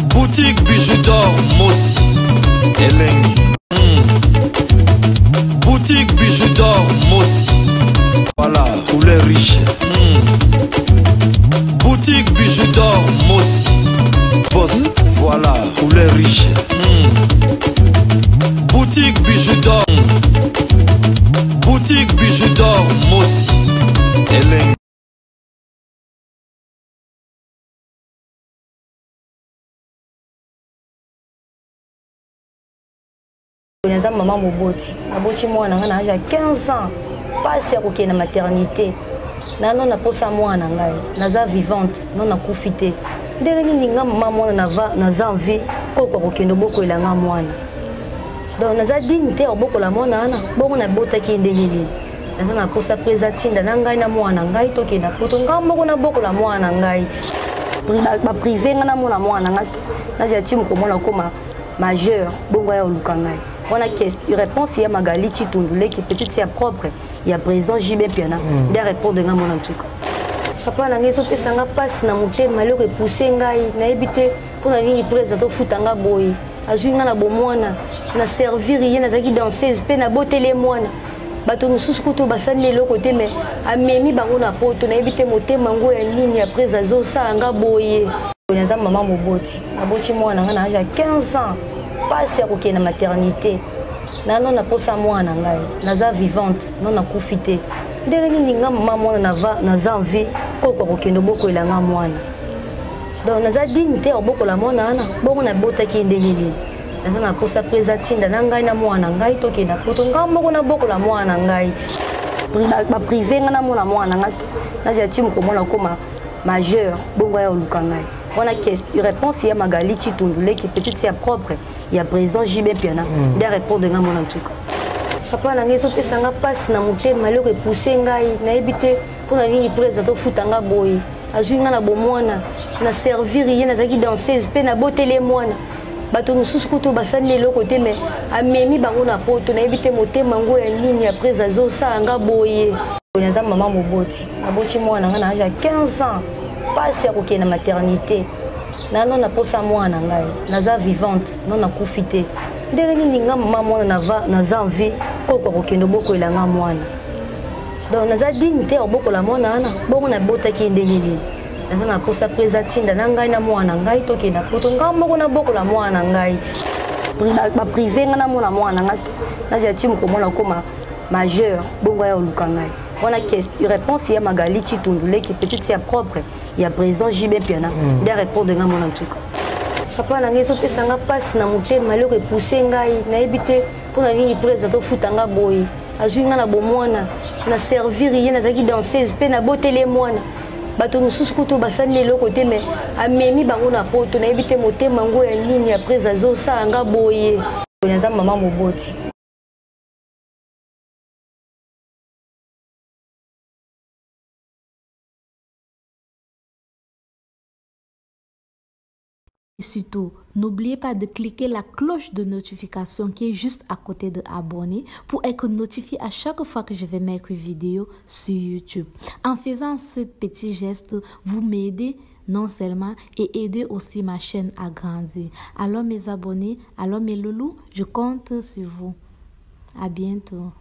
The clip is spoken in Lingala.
Boutique bijoux d'or Mossi Elengi. Boutique bijoux d'or Mossi. Voilà, couleur riche. Boutique bijoux d'or Mossi. Boss, voilà, couleur riche. Boutique bijoux d'or. Boutique bijoux d'or Mossi Elengi. Naza maman moboti aboti mwana nga na 15 ans pasi ya kokende na maternité nano naposa mwana ngai naza vivante no nakufi te ndenge nini nga mama mwana naza envie koko kokende obokolela nga mwana donc naza digne te obokola mwana wana bongo nabotaki ndenge nini naza naposa presa tinda na ngai na mwana ngai tokenda poto nga moko nabokola mwana ngai baprive nga na mona mwana nga te nazia ti mokomona koma majeur bongo ya oluka ngai on a question réponse ya Magali Chitundule qui peut-être c'est propre il y a président JB Piana des répondre nga mon en tout cas papa na ngeso pesa nga passe na motema le repousser ngai na ebité pour na nini président futanga boy azui nga na bomwana na servir rien na taki danseuse pe na botele mwana bato mususu kuto basani le côté mais amemi bango na poto na ebité motema ngo ya nini après azo sa nga boye naza maman moboti aboti mwana nga na 15 ans pasi ya kokende na maternité nano naposa mwana ngai naza vivante no nakufi te ndenge nini nga mama mwana naza envie koko kokende obokolela nga mwana donc naza digne te obokola mwana wana bongo nabotaki ndenge nini naza naposa presa tinda na ngai na mwana ngai tokenda poto nga moko nabokola mwana ngai baprive nga na mona mwana nga te nazia ti mokomona koma majeur bongo ya oluka ngai on a question réponse ya Magali Chitundule qui peut-être c'est propre il y a président JB Piana des répondre nga mon en tout cas papa na ngeso pesa nga passe na motema le repousser ngai na ebité pour na nini président futanga boy azui nga na bomwana na servir rien na taki danseuse pe na botele mwana bato mususu kuto basani le côté mais amemi bango na poto na ebité motema ngo ya nini après azo sa nga boye naza maman moboti aboti mwana nga na 15 ans pasi ya kokende na maternité nano naposa mwana ngai naza vivante no nakufi te ndenge nini nga mama mwana naza envie koko kokende obokolela nga mwana donc naza digne te obokola mwana wana bongo nabotaki ndenge nini naza naposa presa tinda na ngai na mwana ngai tokenda poto nga moko nabokola mwana ngai baprive nga na mona mwana nga te nazia ti mokomona koma majeur bongo ya oluka ngai on a question réponse ya Magali Chitundule qui peut-être c'est propre il y a président JB Piana des répondre nga mon en tout cas papa na ngeso pesa nga passe na motema le repousser ngai na ebité pour na nini président futanga boy azui nga na bomwana na servir rien na taki danseuse pe na botele mwana bato mususu kuto basani le côté mais amemi bango na poto na ebité motema ngo ya nini après azo sa nga boye naza maman moboti. Et surtout, n'oubliez pas de cliquer la cloche de notification qui est juste à côté de abonner pour être notifié à chaque fois que je vais mettre une vidéo sur YouTube. En faisant ce petit geste, vous m'aidez non seulement et aider aussi ma chaîne à grandir. Alors mes abonnés, alors mes loulous, je compte sur vous. À bientôt.